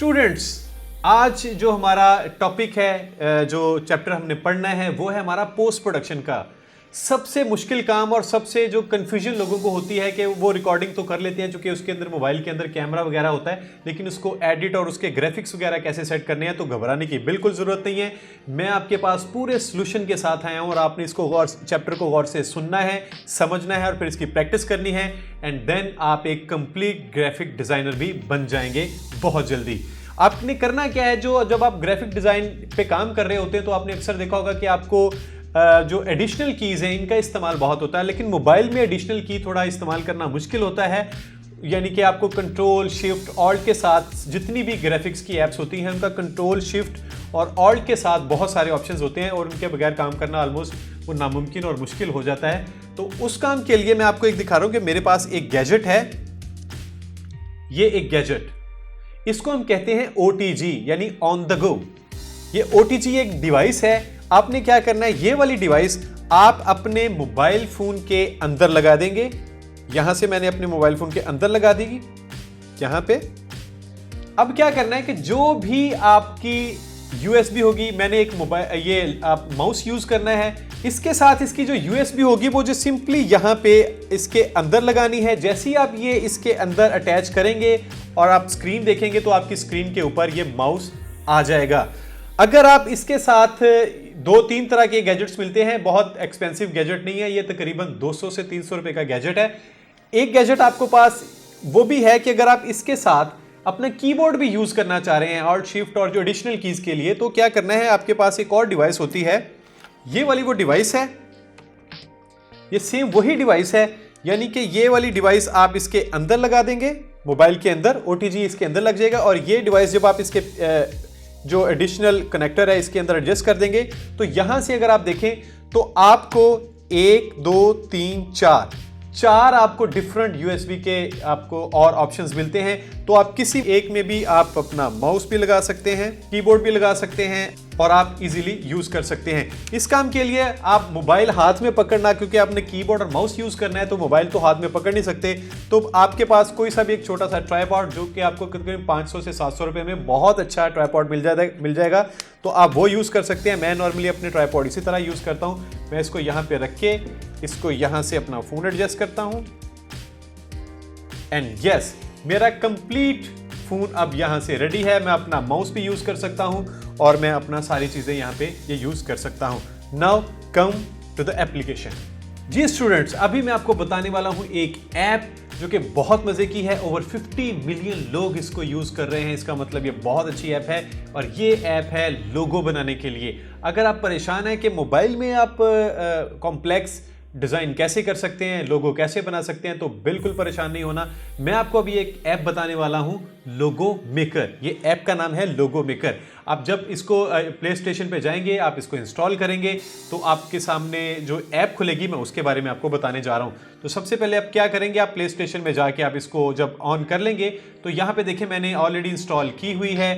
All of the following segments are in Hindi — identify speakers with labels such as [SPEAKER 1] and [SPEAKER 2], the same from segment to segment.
[SPEAKER 1] स्टूडेंट्स, आज जो हमारा टॉपिक है, जो चैप्टर हमने पढ़ना है वो है हमारा पोस्ट प्रोडक्शन का सबसे मुश्किल काम और सबसे जो कंफ्यूजन लोगों को होती है कि वो रिकॉर्डिंग तो कर लेते हैं क्योंकि उसके अंदर मोबाइल के अंदर कैमरा वगैरह होता है, लेकिन उसको एडिट और उसके ग्राफिक्स वगैरह कैसे सेट करने हैं। तो घबराने की बिल्कुल ज़रूरत नहीं है, मैं आपके पास पूरे सोल्यूशन के साथ आया हूँ और आपने इसको चैप्टर को गौर से सुनना है, समझना है और फिर इसकी प्रैक्टिस करनी है एंड देन आप एक कंप्लीट ग्राफिक डिज़ाइनर भी बन जाएंगे बहुत जल्दी। आपने करना क्या है, जब आप ग्राफिक डिज़ाइन पे काम कर रहे होते हैं तो आपने अक्सर देखा होगा कि आपको जो एडिशनल कीज़ हैं इनका इस्तेमाल बहुत होता है, लेकिन मोबाइल में एडिशनल की थोड़ा इस्तेमाल करना मुश्किल होता है। यानी कि आपको कंट्रोल शिफ्ट ऑल्ट के साथ जितनी भी ग्राफिक्स की ऐप्स होती हैं उनका कंट्रोल शिफ्ट और ऑल्ट के साथ बहुत सारे ऑप्शंस होते हैं और उनके बगैर काम करना ऑलमोस्ट वो नामुमकिन और मुश्किल हो जाता है। तो उस काम के लिए मैं आपको एक दिखा रहा हूँ कि मेरे पास एक गैजेट है। ये एक गैजेट, इसको हम कहते हैं OTG यानी ऑन द गो। ये OTG एक डिवाइस है। आपने क्या करना है, ये वाली डिवाइस आप अपने मोबाइल फोन के अंदर लगा देंगे। यहां से मैंने अपने मोबाइल फोन के अंदर लगा दी यहां पे। अब क्या करना है कि जो भी आपकी USB होगी, मैंने एक मोबाइल ये आप माउस यूज करना है, इसके साथ इसकी जो USB होगी वो जो सिंपली यहां पे इसके अंदर लगानी है। जैसे ही आप ये इसके अंदर अटैच करेंगे और आप स्क्रीन देखेंगे तो आपकी स्क्रीन के ऊपर ये माउस आ जाएगा। अगर आप इसके साथ 2-3 तरह के गैजेट्स मिलते हैं, बहुत एक्सपेंसिव गैजेट नहीं है, ये तकरीबन 200 से 300 रुपए का गैजेट है। एक गैजेट आपको पास वो भी है कि अगर आप इसके साथ अपना कीबोर्ड भी यूज करना चाह रहे हैं ऑल्ट शिफ्ट और जो एडिशनल कीज के लिए, तो क्या करना है, आपके पास एक और डिवाइस होती है, ये वाली वो डिवाइस है, ये सेम वही डिवाइस है। यानी कि ये वाली डिवाइस आप इसके अंदर लगा देंगे, मोबाइल के अंदर OTG इसके अंदर लग जाएगा और ये डिवाइस जब आप इसके जो एडिशनल कनेक्टर है इसके अंदर एडजस्ट कर देंगे तो यहां से अगर आप देखें तो आपको 1 2 3 4 आपको डिफरेंट USB के आपको और ऑप्शंस मिलते हैं। तो आप किसी एक में भी आप अपना माउस भी लगा सकते हैं, कीबोर्ड भी लगा सकते हैं और आप इजीली यूज कर सकते हैं। इस काम के लिए आप मोबाइल हाथ में पकड़ना, क्योंकि आपने कीबोर्ड और माउस यूज करना है तो मोबाइल तो हाथ में पकड़ नहीं सकते, तो आपके पास कोई सा भी एक छोटा सा ट्राइपॉड जो कि आपको करीब 500 से 700 रुपए में बहुत अच्छा ट्राइपॉड मिल जाएगा, तो आप वो यूज कर सकते हैं। मैं नॉर्मली अपने ट्राइपॉड इसी तरह यूज करता हूं। मैं इसको यहां पे रख के इसको यहां से अपना फोन एडजस्ट करता हूं एंड यस, मेरा कंप्लीट फोन अब यहां से रेडी है। मैं अपना माउस भी यूज कर सकता हूं और मैं अपना सारी चीजें यहां पे ये यूज कर सकता हूं। Now come to the application. जी स्टूडेंट्स, अभी मैं आपको बताने वाला हूं एक ऐप जो कि बहुत मजे की है। ओवर 50 मिलियन लोग इसको यूज कर रहे हैं, इसका मतलब ये बहुत अच्छी ऐप है और ये ऐप है लोगो बनाने के लिए। अगर आप परेशान हैं कि मोबाइल में आप कॉम्प्लेक्स डिज़ाइन कैसे कर सकते हैं, लोगो कैसे बना सकते हैं, तो बिल्कुल परेशान नहीं होना। मैं आपको अभी एक ऐप बताने वाला हूं, लोगो मेकर। ये ऐप का नाम है लोगो मेकर। आप जब इसको प्ले स्टेशन पे जाएंगे, आप इसको इंस्टॉल करेंगे तो आपके सामने जो ऐप खुलेगी, मैं उसके बारे में आपको बताने जा रहा हूं। तो सबसे पहले आप क्या करेंगे, आप प्ले स्टेशन में जाके आप इसको जब ऑन कर लेंगे तो यहाँ पे देखिए मैंने ऑलरेडी इंस्टॉल की हुई है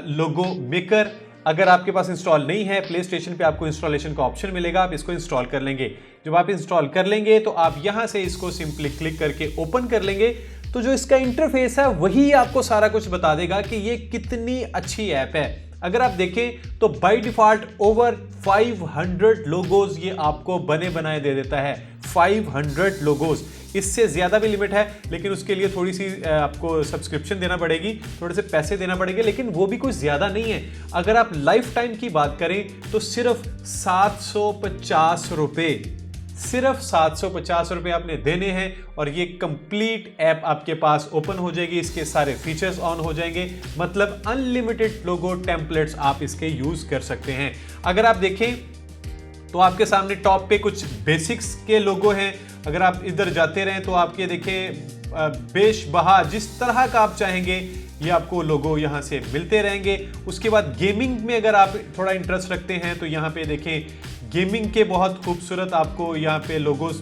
[SPEAKER 1] लोगो मेकर। अगर आपके पास इंस्टॉल नहीं है, प्ले स्टेशन पे आपको इंस्टॉलेशन का ऑप्शन मिलेगा, आप इसको इंस्टॉल कर लेंगे। जब आप इंस्टॉल कर लेंगे तो आप यहां से इसको सिंपली क्लिक करके ओपन कर लेंगे तो जो इसका इंटरफेस है वही आपको सारा कुछ बता देगा कि ये कितनी अच्छी ऐप है। अगर आप देखें तो बाय डिफॉल्ट ओवर 500 लोगोज ये आपको बने बनाए दे देता है। 500 लोगोज, इससे ज्यादा भी लिमिट है, लेकिन उसके लिए थोड़ी सी आपको सब्सक्रिप्शन देना पड़ेगी, थोड़े से पैसे देना पड़ेंगे, लेकिन वो भी कुछ ज्यादा नहीं है। अगर आप लाइफ टाइम की बात करें तो सिर्फ 750 रुपए, सिर्फ 750 रुपए आपने देने हैं और ये कंप्लीट ऐप आपके पास ओपन हो जाएगी। इसके सारे फीचर्स ऑन हो जाएंगे, मतलब अनलिमिटेड लोगो टेम्पलेट्स आप इसके यूज कर सकते हैं। अगर आप देखें तो आपके सामने टॉप पे कुछ बेसिक्स के लोगो हैं। अगर आप इधर जाते रहें तो आपके देखें बेशबहा जिस तरह का आप चाहेंगे ये आपको लोगो यहाँ से मिलते रहेंगे। उसके बाद गेमिंग में अगर आप थोड़ा इंटरेस्ट रखते हैं तो यहाँ पे देखें गेमिंग के बहुत खूबसूरत आपको यहाँ पे लोगोस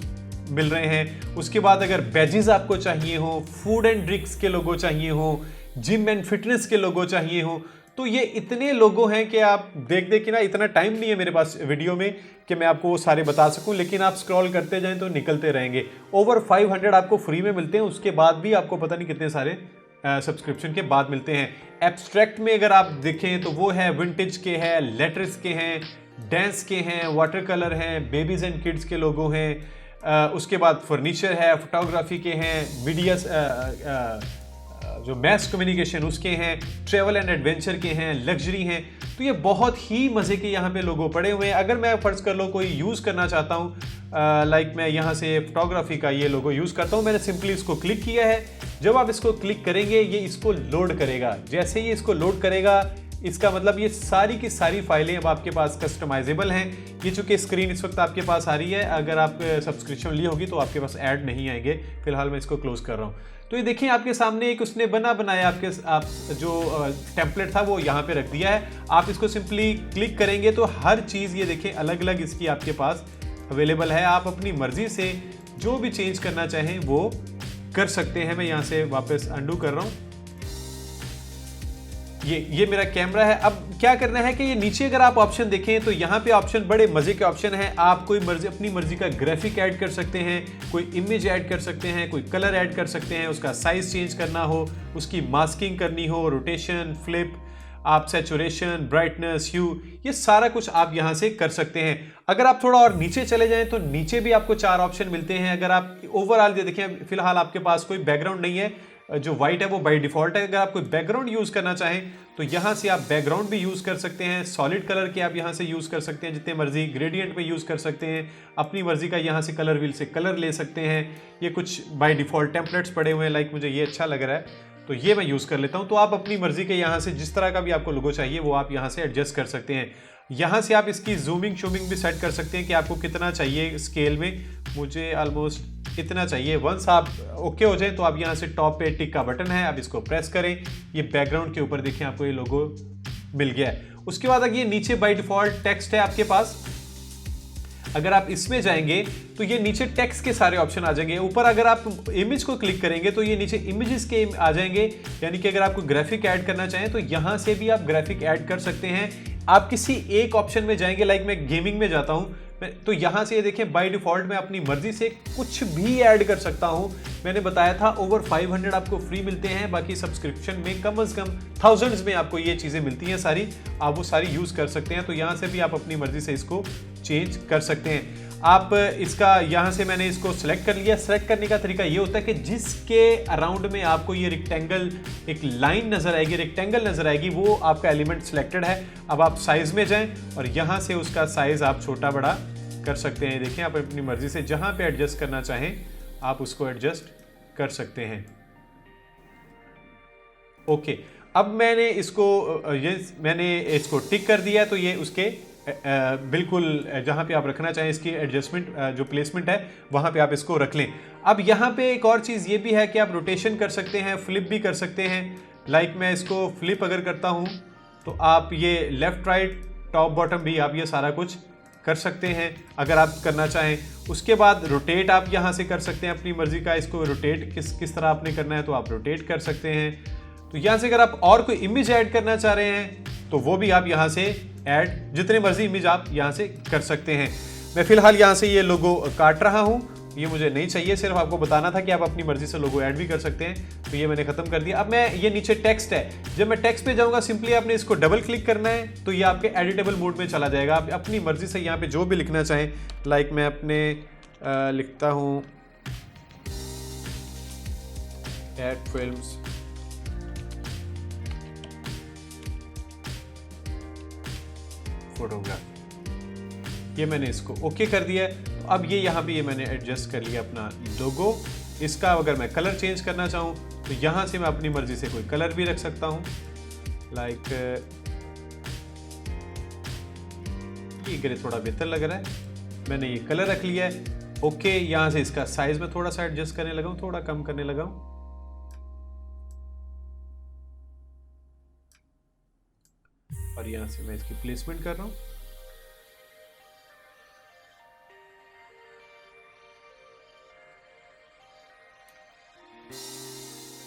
[SPEAKER 1] मिल रहे हैं। उसके बाद अगर बैजेस आपको चाहिए हो, फूड एंड ड्रिंक्स के लोगो चाहिए हो, जिम एंड फिटनेस के लोगो चाहिए हो, तो ये इतने लोगो हैं कि आप देख के ना, इतना टाइम नहीं है मेरे पास वीडियो में कि मैं आपको वो सारे बता सकूं, लेकिन आप स्क्रॉल करते जाएं तो निकलते रहेंगे। ओवर 500 आपको फ्री में मिलते हैं, उसके बाद भी आपको पता नहीं कितने सारे सब्सक्रिप्शन के बाद मिलते हैं। एब्स्ट्रैक्ट में अगर आप देखें तो वो है विंटेज के हैं, लेटर्स के हैं, डांस के हैं, वाटर कलर हैं, बेबीज एंड किड्स के लोगो हैं, उसके बाद फर्नीचर है, फोटोग्राफी के हैं, मीडिया जो मैस कम्युनिकेशन उसके हैं, ट्रैवल एंड एडवेंचर के हैं, लग्जरी हैं। तो ये बहुत ही मज़े के यहाँ पे लोगो पड़े हुए हैं। अगर मैं फ़र्ज़ कर लो कोई यूज़ करना चाहता हूँ, लाइक मैं यहाँ से फोटोग्राफी का ये लोगो यूज़ करता हूँ, मैंने सिंपली इसको क्लिक किया है। जब आप इसको क्लिक करेंगे ये इसको लोड करेगा। जैसे ही इसको लोड करेगा इसका मतलब ये सारी की सारी फाइलें अब आपके पास कस्टमाइजेबल हैं। ये चूंकि स्क्रीन इस वक्त आपके पास आ रही है, अगर आप सब्सक्रिप्शन ली होगी तो आपके पास ऐड नहीं आएंगे। फिलहाल मैं इसको क्लोज कर रहा हूँ। तो ये देखिए आपके सामने एक उसने बनाया आप जो टेम्पलेट था वो यहाँ पे रख दिया है। आप इसको सिंपली क्लिक करेंगे तो हर चीज़ ये देखें अलग अलग इसकी आपके पास अवेलेबल है। आप अपनी मर्जी से जो भी चेंज करना चाहें वो कर सकते हैं। मैं यहाँ से वापस अंडू कर रहा हूँ। ये मेरा कैमरा है। अब क्या करना है कि ये नीचे अगर आप ऑप्शन देखें तो यहाँ पे ऑप्शन बड़े मजे के ऑप्शन है। आप कोई मर्जी अपनी मर्जी का ग्राफिक ऐड कर सकते हैं, कोई इमेज ऐड कर सकते हैं, कोई कलर ऐड कर सकते हैं, उसका साइज चेंज करना हो, उसकी मास्किंग करनी हो, रोटेशन, फ्लिप, आप सैचुरेशन, ब्राइटनेस, ह्यू, ये सारा कुछ आप यहाँ से कर सकते हैं। अगर आप थोड़ा और नीचे चले जाएं तो नीचे भी आपको 4 ऑप्शन मिलते हैं। अगर आप ओवरऑल ये देखें, फिलहाल आपके पास कोई बैकग्राउंड नहीं है, जो वाइट है वो बाय डिफॉल्ट है। अगर आप कोई बैकग्राउंड यूज करना चाहें तो यहाँ से आप बैकग्राउंड भी यूज कर सकते हैं। सॉलिड कलर के आप यहाँ से यूज कर सकते हैं जितने मर्जी, ग्रेडियंट में यूज कर सकते हैं, अपनी मर्जी का यहाँ से कलर व्हील से कलर ले सकते हैं। ये कुछ बाय डिफॉल्ट टेम्पलेट्स पड़े हुए हैं, लाइक मुझे ये अच्छा लग रहा है तो ये मैं यूज कर लेता हूँ। तो आप अपनी मर्जी के यहाँ से जिस तरह का भी आपको लोगो चाहिए वो आप यहाँ से एडजस्ट कर सकते हैं। यहाँ से आप इसकी जूमिंग शूमिंग भी सेट कर सकते हैं कि आपको कितना चाहिए स्केल में। मुझे ऑलमोस्ट इतना चाहिए। वंस आप ओके हो जाए तो आप यहाँ से टॉप पे टिक का बटन है, आप इसको प्रेस करें। ये बैकग्राउंड के ऊपर देखिए आपको ये लोगो मिल गया है। उसके बाद अगर ये नीचे बाय डिफॉल्ट टेक्स्ट है आपके पास, अगर आप इसमें जाएंगे तो ये नीचे टेक्स्ट के सारे ऑप्शन आ जाएंगे। ऊपर अगर आप इमेज को क्लिक करेंगे तो ये नीचे इमेजेस के आ जाएंगे, यानी कि अगर आपको ग्राफिक ऐड करना चाहें तो यहां से भी आप ग्राफिक ऐड कर सकते हैं। आप किसी एक ऑप्शन में जाएंगे, लाइक मैं गेमिंग में जाता हूं तो यहां से ये देखें बाय डिफॉल्ट मैं अपनी मर्जी से कुछ भी ऐड कर सकता हूं। मैंने बताया था ओवर 500 आपको फ्री मिलते हैं, बाकी सब्सक्रिप्शन में कम से कम थाउजेंड्स में आपको ये चीजें मिलती हैं सारी, आप वो सारी यूज कर सकते हैं। तो यहां से भी आप अपनी मर्जी से इसको चेंज कर सकते हैं। आप इसका यहाँ से मैंने इसको सेलेक्ट कर लिया। सेलेक्ट करने का तरीका ये होता है कि जिसके अराउंड में आपको ये रेक्टेंगल एक लाइन नजर आएगी, रेक्टेंगल नजर आएगी, वो आपका एलिमेंट सिलेक्टेड है। अब आप साइज में जाएं और यहाँ से उसका साइज आप छोटा बड़ा कर सकते हैं। देखिए आप अपनी मर्जी से जहाँ पे एडजस्ट करना चाहें आप उसको एडजस्ट कर सकते हैं। ओके, अब मैंने इसको टिक कर दिया तो ये उसके बिल्कुल जहां पे आप रखना चाहें इसकी एडजस्टमेंट जो प्लेसमेंट है वहां पे आप इसको रख लें। अब यहां पे एक और चीज़ ये भी है कि आप रोटेशन कर सकते हैं, फ्लिप भी कर सकते हैं। लाइक मैं इसको फ्लिप अगर करता हूं तो आप ये लेफ्ट राइट टॉप बॉटम भी आप ये सारा कुछ कर सकते हैं अगर आप करना चाहें। उसके बाद रोटेट आप यहां से कर सकते हैं अपनी मर्जी का। इसको रोटेट किस तरह आपने करना है तो आप रोटेट कर सकते हैं। तो यहां से अगर आप और कोई इमेज ऐड करना चाह रहे हैं तो वो भी आप यहां से ऐड जितने मर्जी इमेज आप यहां से कर सकते हैं। मैं फिलहाल यहां से ये लोगो काट रहा हूं, ये मुझे नहीं चाहिए, सिर्फ आपको बताना था कि आप अपनी मर्जी से लोगो ऐड भी कर सकते हैं। तो ये मैंने खत्म कर दिया। अब मैं ये नीचे टेक्स्ट है, जब मैं टेक्स्ट पे जाऊंगा सिंपली आपने इसको डबल क्लिक करना है तो ये आपके एडिटेबल मोड में चला जाएगा। आप अपनी मर्जी से यहाँ पे जो भी लिखना चाहें, लाइक मैं अपने लिखता हूँ एड फिल्म्स फोटोग्राफी, ये मैंने इसको ओके कर दिया है। तो अब ये यहाँ पे ये मैंने एडजस्ट कर लिया अपना लोगो। इसका अगर मैं कलर चेंज करना चाहूँ तो यहाँ से मैं अपनी मर्जी से कोई कलर भी रख सकता हूँ। लाइक ये ग्रे थोड़ा बेहतर लग रहा है, मैंने ये कलर रख लिया है। ओके, यहाँ से इसका साइज में थोड़ा सा एडजस्ट करने लगा हूँ, थोड़ा कम करने लगा हूँ। और यहां से मैं इसकी प्लेसमेंट कर रहा हूं।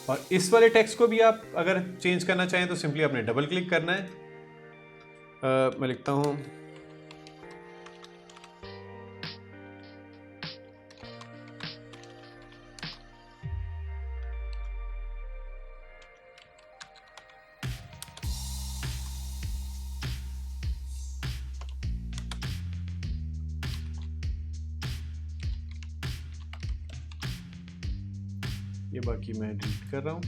[SPEAKER 1] और इस वाले टेक्स्ट को भी आप अगर चेंज करना चाहें तो सिंपली आपने डबल क्लिक करना है। मैं लिखता हूं ये बाकी मैं डिलीट कर रहा हूँ।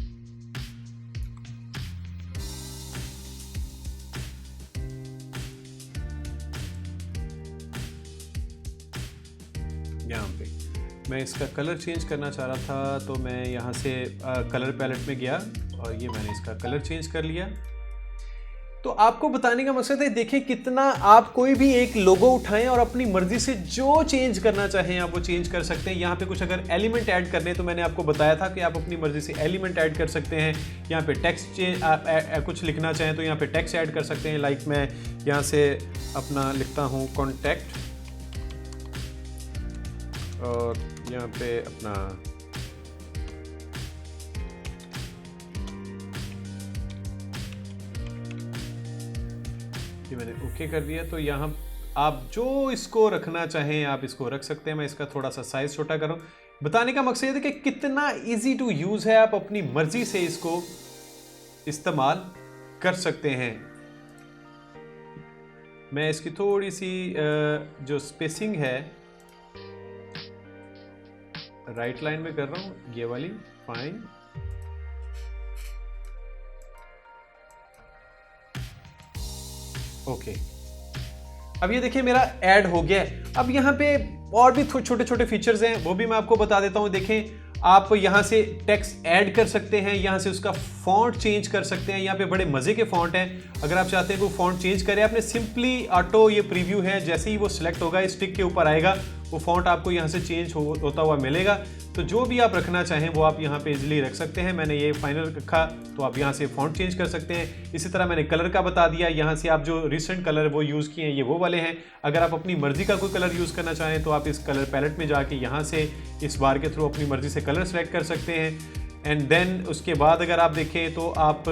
[SPEAKER 1] यहाँ पे मैं इसका कलर चेंज करना चाह रहा था, तो मैं यहाँ से कलर पैलेट में गया और ये मैंने इसका कलर चेंज कर लिया। तो आपको बताने का मकसद है, देखिए कितना आप कोई भी एक लोगो उठाएं और अपनी मर्जी से जो चेंज करना चाहें आप वो चेंज कर सकते हैं। यहाँ पे कुछ अगर एलिमेंट ऐड करने हैं तो मैंने आपको बताया था कि आप अपनी मर्जी से एलिमेंट ऐड कर सकते हैं। यहाँ पे टेक्स्ट कुछ लिखना चाहें तो यहाँ पे टेक्स्ट ऐड कर सकते हैं। लाइक मैं यहाँ से अपना लिखता हूँ कॉन्टैक्ट और यहाँ पे अपना ये मैंने ओके कर दिया। तो यहाँ आप जो इसको रखना चाहें आप इसको रख सकते हैं। मैं इसका थोड़ा सा साइज छोटा कर रहा हूँ। बताने का मकसद है कि कितना इजी टू यूज है, आप अपनी मर्जी से इसको इस्तेमाल कर सकते हैं। मैं इसकी थोड़ी सी जो स्पेसिंग है राइट लाइन में कर रहा हूं, ये वाली फाइन। ओके, अब ये देखिए मेरा ऐड हो गया है। अब यहाँ पे और भी छोटे छोटे फीचर्स हैं, वो भी मैं आपको बता देता हूँ। देखें, आप यहाँ से टेक्स्ट ऐड कर सकते हैं, यहाँ से उसका फॉन्ट चेंज कर सकते हैं। यहाँ पे बड़े मजे के फॉन्ट हैं। अगर आप चाहते हैं कि वो फॉन्ट चेंज करें, आपने सिंपली ऑटो ये प्रीव्यू है, जैसे ही वो सिलेक्ट होगा इस टिक के ऊपर आएगा, वो फॉन्ट आपको यहाँ से चेंज होता हुआ मिलेगा। तो जो भी आप रखना चाहें वो आप यहाँ पे इजीली रख सकते हैं। मैंने ये फाइनल रखा, तो आप यहाँ से फॉन्ट चेंज कर सकते हैं। इसी तरह मैंने कलर का बता दिया, यहाँ से आप जो रिसेंट कलर वो यूज़ किए हैं ये वो वाले हैं। अगर आप अपनी मर्जी का कोई कलर यूज़ करना चाहें तो आप इस कलर पैलेट में जाके यहाँ से इस बार के थ्रू अपनी मर्जी से कलर सेलेक्ट कर सकते हैं। एंड देन उसके बाद अगर आप देखें तो आप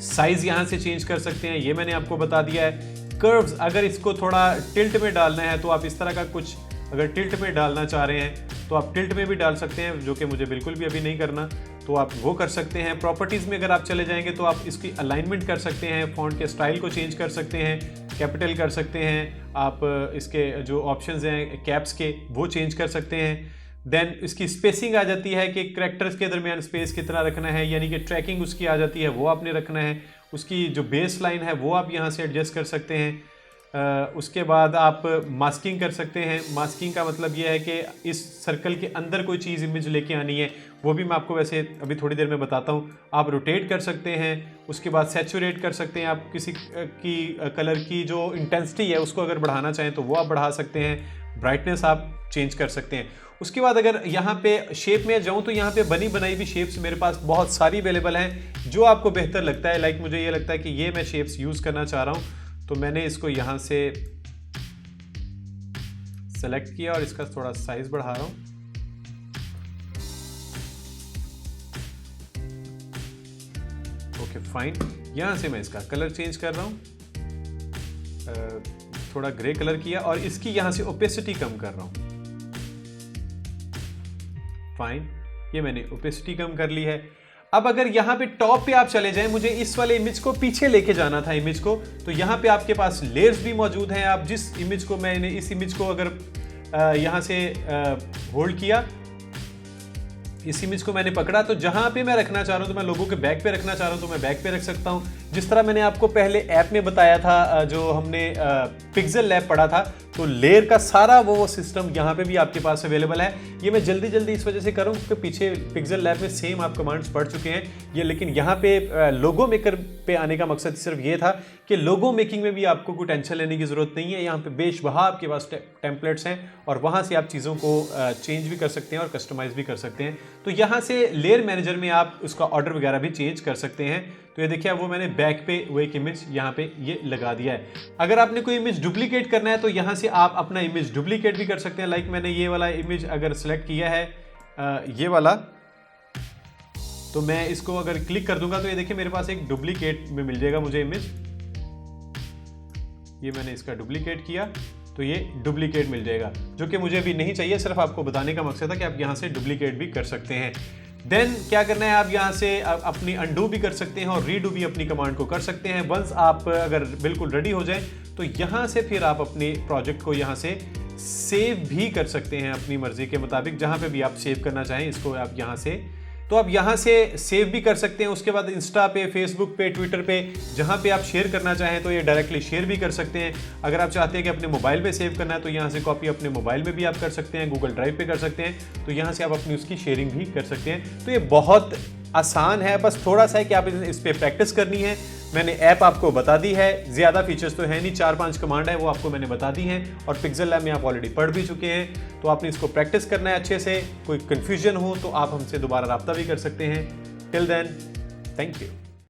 [SPEAKER 1] साइज़ यहाँ से चेंज कर सकते हैं, ये मैंने आपको बता दिया है। कर्व्स, अगर इसको थोड़ा टिल्ट में डालना है तो आप इस तरह का कुछ अगर टिल्ट में डालना चाह रहे हैं तो आप टिल्ट में भी डाल सकते हैं, जो कि मुझे बिल्कुल भी अभी नहीं करना, तो आप वो कर सकते हैं। प्रॉपर्टीज़ में अगर आप चले जाएंगे तो आप इसकी अलाइनमेंट कर सकते हैं, फ़ॉन्ट के स्टाइल को चेंज कर सकते हैं, कैपिटल कर सकते हैं, आप इसके जो ऑप्शंस हैं कैप्स के वो चेंज कर सकते हैं। देन इसकी स्पेसिंग आ जाती है कि करैक्टर्स के दरमियान स्पेस कितना रखना है, यानी कि ट्रैकिंग उसकी आ जाती है, वो आपने रखना है। उसकी जो बेस लाइन है वो आप यहाँ से एडजस्ट कर सकते हैं। उसके बाद आप मास्किंग कर सकते हैं। मास्किंग का मतलब ये है कि इस सर्कल के अंदर कोई चीज़ इमेज लेके आनी है, वो भी मैं आपको वैसे अभी थोड़ी देर में बताता हूँ। आप रोटेट कर सकते हैं, उसके बाद सैचुरेट कर सकते हैं। आप किसी की कलर की जो इंटेंसिटी है उसको अगर बढ़ाना चाहें तो वो आप बढ़ा सकते हैं। ब्राइटनेस आप चेंज कर सकते हैं। उसके बाद अगर यहाँ पे शेप में जाऊँ तो यहाँ पे बनी बनाई भी शेप्स मेरे पास बहुत सारी अवेलेबल हैं, जो आपको बेहतर लगता है। लाइक मुझे ये लगता है कि ये मैं शेप्स यूज़ करना चाह रहा हूँ, तो मैंने इसको यहाँ से सेलेक्ट किया और इसका थोड़ा साइज बढ़ा रहा हूँ। ओके फाइन, यहाँ से मैं इसका कलर चेंज कर रहा हूँ, थोड़ा ग्रे कलर किया और इसकी यहाँ से ओपेसिटी कम कर रहा हूँ। फाइन, ये मैंने ओपेसिटी कम कर ली है। अब अगर यहाँ पे टॉप पे आप चले जाएं, मुझे इस वाले इमेज को पीछे लेके जाना था इमेज को, तो यहाँ पे आपके पास लेयर्स भी मौजूद हैं। आप जिस इमेज को, मैंने इस इमेज को अगर यहाँ से होल्ड किया, इस इमेज को मैंने पकड़ा, तो जहाँ पे मैं रखना चाह रहा हूँ, तो मैं लोगों के बैक पे रखना चाह रहा हूँ तो मैं बैक पे रख सकता हूँ। जिस तरह मैंने आपको पहले ऐप में बताया था, जो हमने पिक्सेल लैब पढ़ा था, तो लेयर का सारा वो सिस्टम यहाँ पे भी आपके पास अवेलेबल है। ये मैं जल्दी जल्दी इस वजह से कर रहा हूँ क्योंकि पीछे पिक्सेल लैब में सेम आप कमांड्स पढ़ चुके हैं ये, लेकिन यहाँ पे लोगो मेकर पे आने का मकसद सिर्फ ये था कि लोगो मेकिंग में भी आपको कोई टेंशन लेने की ज़रूरत नहीं है। यहाँ पे बेशबहा आपके पास टेम्पलेट्स हैं और वहाँ से आप चीज़ों को चेंज भी कर सकते हैं और कस्टमाइज़ भी कर सकते हैं। तो यहाँ से लेयर मैनेजर में आप उसका ऑर्डर वगैरह भी चेंज कर सकते हैं। तो ये देखिए, वो मैंने बैक पे वो एक इमेज यहाँ पे ये लगा दिया है। अगर आपने कोई इमेज डुप्लीकेट करना है तो यहाँ से आप अपना इमेज डुप्लीकेट भी कर सकते हैं। लाइक मैंने ये वाला इमेज अगर सेलेक्ट किया है, ये वाला, तो मैं इसको अगर क्लिक कर दूंगा तो ये देखिए मेरे पास एक डुप्लीकेट में मिल जाएगा मुझे इमेज। ये मैंने इसका डुप्लीकेट किया तो ये डुप्लीकेट मिल जाएगा, जो कि मुझे अभी नहीं चाहिए। सिर्फ आपको बताने का मकसद था कि आप यहाँ से डुप्लीकेट भी कर सकते हैं। देन क्या करना है, आप यहाँ से अपनी अंडू भी कर सकते हैं और रीडू भी अपनी कमांड को कर सकते हैं। वंस आप अगर बिल्कुल रेडी हो जाएं तो यहाँ से फिर आप अपने प्रोजेक्ट को यहाँ से सेव भी कर सकते हैं अपनी मर्जी के मुताबिक, जहां पे भी आप सेव करना चाहें इसको आप यहां से, तो आप यहाँ से सेव भी कर सकते हैं। उसके बाद इंस्टा पे, फेसबुक पे, ट्विटर पे जहाँ पे आप शेयर करना चाहें तो ये डायरेक्टली शेयर भी कर सकते हैं। अगर आप चाहते हैं कि अपने मोबाइल पे सेव करना है तो यहाँ से कॉपी अपने मोबाइल में भी आप कर सकते हैं, गूगल ड्राइव पे कर सकते हैं, तो यहाँ से आप अपनी उसकी शेयरिंग भी कर सकते हैं। तो ये बहुत आसान है, बस थोड़ा सा है कि आप इस पर प्रैक्टिस करनी है। मैंने ऐप आपको बता दी है, ज़्यादा फीचर्स तो है नहीं, 4-5 कमांड है वो आपको मैंने बता दी हैं और पिक्सेल लैब में आप ऑलरेडी पढ़ भी चुके हैं। तो आपने इसको प्रैक्टिस करना है अच्छे से। कोई कन्फ्यूजन हो तो आप हमसे दोबारा रब्ता भी कर सकते हैं। Till then, thank you.